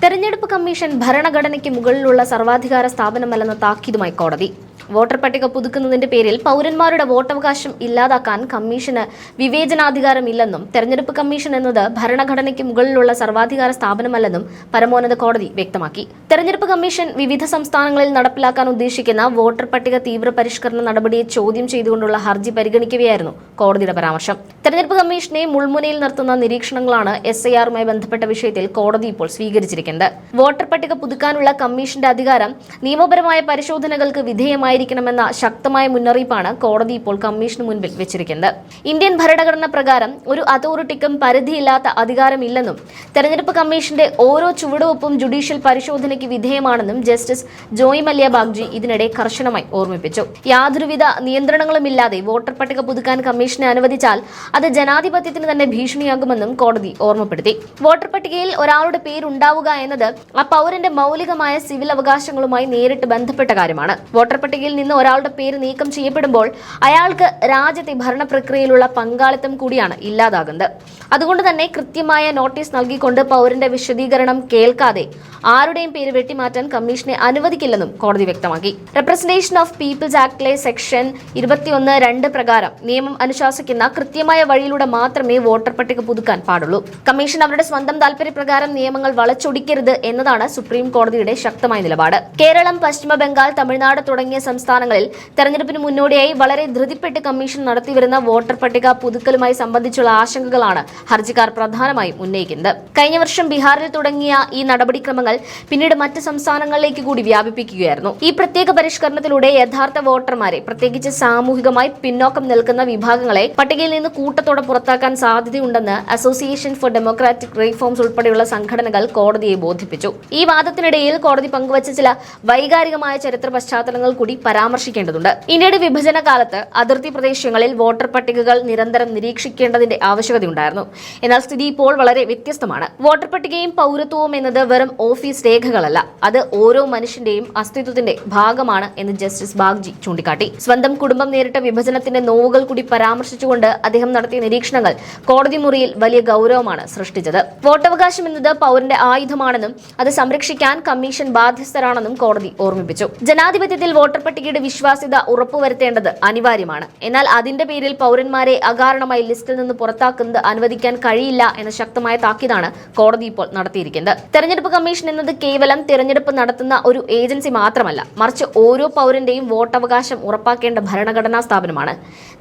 തെരഞ്ഞെടുപ്പ് കമ്മീഷൻ ഭരണഘടനയ്ക്ക് മുകളിലുള്ള സർവാധികാര സ്ഥാപനമല്ലെന്ന താക്കീതുമായി കോടതി. വോട്ടർ പട്ടിക പുതുക്കുന്നതിന്റെ പേരിൽ പൗരന്മാരുടെ വോട്ടവകാശം ഇല്ലാതാക്കാൻ കമ്മീഷന് വിവേചനാധികാരമില്ലെന്നും തെരഞ്ഞെടുപ്പ് കമ്മീഷൻ എന്നത് ഭരണഘടനയ്ക്ക് മുകളിലുള്ള സർവാധികാര സ്ഥാപനമല്ലെന്നും പരമോന്നത കോടതി വ്യക്തമാക്കി. തെരഞ്ഞെടുപ്പ് കമ്മീഷൻ വിവിധ സംസ്ഥാനങ്ങളിൽ നടപ്പിലാക്കാൻ ഉദ്ദേശിക്കുന്ന വോട്ടർ പട്ടിക തീവ്ര പരിഷ്കരണ നടപടിയെ ചോദ്യം ചെയ്തുകൊണ്ടുള്ള ഹർജി പരിഗണിക്കുകയായിരുന്നു കോടതിയുടെ പരാമർശം. തെരഞ്ഞെടുപ്പ് കമ്മീഷനെ മുൾമുനയിൽ നിർത്തുന്ന നിരീക്ഷണങ്ങളാണ് SIRമായി ബന്ധപ്പെട്ട വിഷയത്തിൽ കോടതി ഇപ്പോൾ സ്വീകരിച്ചിരിക്കുന്നത്. വോട്ടർ പട്ടിക പുതുക്കാനുള്ള കമ്മീഷന്റെ അധികാരം നിയമപരമായ പരിശോധനകൾക്ക് വിധേയമായിരിക്കണമെന്ന ശക്തമായ മുന്നറിയിപ്പാണ് കോടതി ഇപ്പോൾ കമ്മീഷന് മുൻപിൽ വെച്ചിരിക്കുന്നത്. ഇന്ത്യൻ ഭരണഘടന പ്രകാരം ഒരു അതോറിറ്റിക്കും പരിധിയില്ലാത്ത അധികാരമില്ലെന്നും തെരഞ്ഞെടുപ്പ് കമ്മീഷന്റെ ഓരോ ചുവടുവെപ്പും ജുഡീഷ്യൽ പരിശോധനയ്ക്ക് വിധേയമാണെന്നും ജസ്റ്റിസ് ജോയ് മല്യ ബാഗ്ചി ഇതിനിടെ കർശനമായി ഓർമ്മിപ്പിച്ചു. യാതൊരുവിധ നിയന്ത്രണങ്ങളുമില്ലാതെ വോട്ടർ പട്ടിക പുതുക്കാൻ കമ്മീഷനെ അനുവദിച്ചാൽ അത് ജനാധിപത്യത്തിന് തന്നെ ഭീഷണിയാകുമെന്നും കോടതി ഓർമ്മപ്പെടുത്തി. വോട്ടർ പട്ടികയിൽ ഒരാളുടെ പേരുണ്ടാവുക എന്നത് ആ പൗരന്റെ മൗലികമായ സിവിൽ അവകാശങ്ങളുമായി നേരിട്ട് ബന്ധപ്പെട്ട കാര്യമാണ്. വോട്ടർ പട്ടികയിൽ നിന്ന് ഒരാളുടെ പേര് നീക്കം ചെയ്യപ്പെടുമ്പോൾ അയാൾക്ക് രാജ്യത്തെ ഭരണ പ്രക്രിയയിലുള്ള പങ്കാളിത്തം കൂടിയാണ് ഇല്ലാതാകുന്നത്. അതുകൊണ്ട് തന്നെ കൃത്യമായ നോട്ടീസ് നൽകിക്കൊണ്ട് പൗരന്റെ വിശദീകരണം കേൾക്കാതെ ആരുടെയും പേര് വെട്ടിമാറ്റാൻ കമ്മീഷനെ അനുവദിക്കില്ലെന്നും കോടതി വ്യക്തമാക്കി. റെപ്രസന്റേഷൻ ഓഫ് പീപ്പിൾസ് ആക്ടിലെ സെക്ഷൻ 21(2) പ്രകാരം നിയമം അനുശാസിക്കുന്ന കൃത്യമായ വഴിയിലൂടെ മാത്രമേ വോട്ടർ പട്ടിക പുതുക്കാൻ പാടുള്ളൂ. കമ്മീഷൻ അവരുടെ സ്വന്തം താൽപര്യപ്രകാരം നിയമങ്ങൾ വളച്ചൊടിക്കരുത് എന്നതാണ് സുപ്രീം കോടതിയുടെ ശക്തമായ നിലപാട്. കേരളം, പശ്ചിമ ബംഗാൾ, തമിഴ്നാട് തുടങ്ങിയ സംസ്ഥാനങ്ങളിൽ തെരഞ്ഞെടുപ്പിന് മുന്നോടിയായി വളരെ ധൃതിപ്പെട്ട് കമ്മീഷൻ നടത്തിവരുന്ന വോട്ടർ പട്ടിക പുതുക്കലുമായി സംബന്ധിച്ചുള്ള ആശങ്കകളാണ് ഹർജിക്കാർ പ്രധാനമായും ഉന്നയിക്കുന്നത്. കഴിഞ്ഞ വർഷം ബീഹാറിൽ തുടങ്ങിയ ഈ നടപടിക്രമങ്ങൾ പിന്നീട് മറ്റ് സംസ്ഥാനങ്ങളിലേക്ക് കൂടി വ്യാപിപ്പിക്കുകയായിരുന്നു. ഈ പ്രത്യേക പരിഷ്കരണത്തിലൂടെ യഥാർത്ഥ വോട്ടർമാരെ, പ്രത്യേകിച്ച് സാമൂഹികമായി പിന്നോക്കം നിൽക്കുന്ന വിഭാഗങ്ങളെ പട്ടികയിൽ നിന്ന് കൂട്ടത്തോടെ പുറത്താക്കാൻ സാധ്യതയുണ്ടെന്ന് അസോസിയേഷൻ ഫോർ ഡെമോക്രാറ്റിക് റിഫോംസ് ഉൾപ്പെടെയുള്ള സംഘടനകൾ കോടതിയെ ബോധിപ്പിച്ചു. ഈ വാദത്തിനിടയിൽ കോടതി പങ്കുവച്ച ചില വൈകാരികമായ ചരിത്ര പശ്ചാത്തലങ്ങൾ കൂടി പരാമർശിക്കേണ്ടതുണ്ട്. ഇന്ത്യയുടെ വിഭജന കാലത്ത് അതിർത്തി പ്രദേശങ്ങളിൽ വോട്ടർ പട്ടികകൾ നിരന്തരം നിരീക്ഷിക്കേണ്ടതിന്റെ ആവശ്യകതയുണ്ടായിരുന്നു. എന്നാൽ സ്ഥിതി ഇപ്പോൾ വളരെ വ്യത്യസ്തമാണ്. വോട്ടർ പട്ടികയും പൗരത്വവും എന്നത് വെറും ഓഫീസ് രേഖകളല്ല, അത് ഓരോ മനുഷ്യന്റെയും അസ്തിത്വത്തിന്റെ ഭാഗമാണ് എന്ന് ജസ്റ്റിസ് ബാഗ്ചി ചൂണ്ടിക്കാട്ടി. സ്വന്തം കുടുംബം നേരിട്ട വിഭജനത്തിന്റെ നോവുകൾ കൂടി പരാമർശിച്ചുകൊണ്ട് അദ്ദേഹം നടത്തിയ നിരീക്ഷണങ്ങൾ കോടതി മുറിയിൽ വലിയ ഗൗരവമാണ് സൃഷ്ടിച്ചത്. വോട്ടവകാശം എന്നത് പൗരന്റെ ആയുധമാണെന്നും അത് സംരക്ഷിക്കാൻ കമ്മീഷൻ ബാധ്യസ്ഥരാണെന്നും കോടതി ഓർമ്മിപ്പിച്ചു. ജനാധിപത്യത്തിൽ വോട്ടർ പട്ടികയുടെ വിശ്വാസ്യത ഉറപ്പുവരുത്തേണ്ടത് അനിവാര്യമാണ്. എന്നാൽ അതിന്റെ പേരിൽ പൗരന്മാരെ അകാരണമായി ലിസ്റ്റിൽ നിന്ന് പുറത്താക്കുന്നത് അനുവദിക്കാൻ കഴിയില്ല എന്ന ശക്തമായ താക്കീതാണ് കോടതി ഇപ്പോൾ നടത്തിയിരിക്കുന്നത്. തെരഞ്ഞെടുപ്പ് കമ്മീഷൻ എന്നത് കേവലം തെരഞ്ഞെടുപ്പ് നടത്തുന്ന ഒരു ഏജൻസി മാത്രമല്ല, മറിച്ച് ഓരോ പൗരന്റെയും വോട്ടവകാശം ഉറപ്പാക്കേണ്ട ഭരണഘടനാ സ്ഥാപനമാണ്.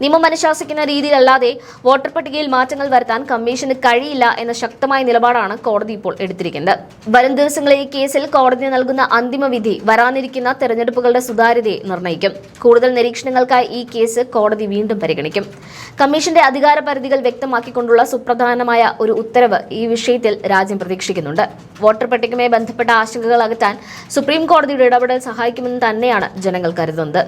നിയമം അനുശാസിക്കുന്ന രീതിയിലല്ലാതെ വോട്ടർ പട്ടികയിൽ മാറ്റങ്ങൾ വരുത്താൻ കമ്മീഷന് കഴിയില്ല എന്ന ശക്തമായ നിലപാടാണ് കോടതി ഇപ്പോൾ എടുത്തിരിക്കുന്നത്. വരും ദിവസങ്ങളിൽ ഈ കേസിൽ കോടതി നൽകുന്ന അന്തിമ വിധി വരാനിരിക്കുന്ന തെരഞ്ഞെടുപ്പുകളുടെ സുതാര്യതയെ നിർണ്ണയിക്കും. കൂടുതൽ നിരീക്ഷണങ്ങൾക്കായി ഈ കേസ് കോടതി വീണ്ടും പരിഗണിക്കും. കമ്മീഷന്റെ അധികാര പരിധികൾ വ്യക്തമാക്കിക്കൊണ്ടുള്ള സുപ്രധാനമായ ഒരു ഉത്തരവ് ഈ വിഷയത്തിൽ രാജ്യം പ്രതീക്ഷിക്കുന്നുണ്ട്. വോട്ടർ പട്ടികയുമായി ബന്ധപ്പെട്ട ആശങ്കകൾ അകറ്റാൻ സുപ്രീം കോടതിയുടെ ഇടപെടൽ സഹായിക്കുമെന്ന് തന്നെയാണ് ജനങ്ങൾ കരുതുന്നത്.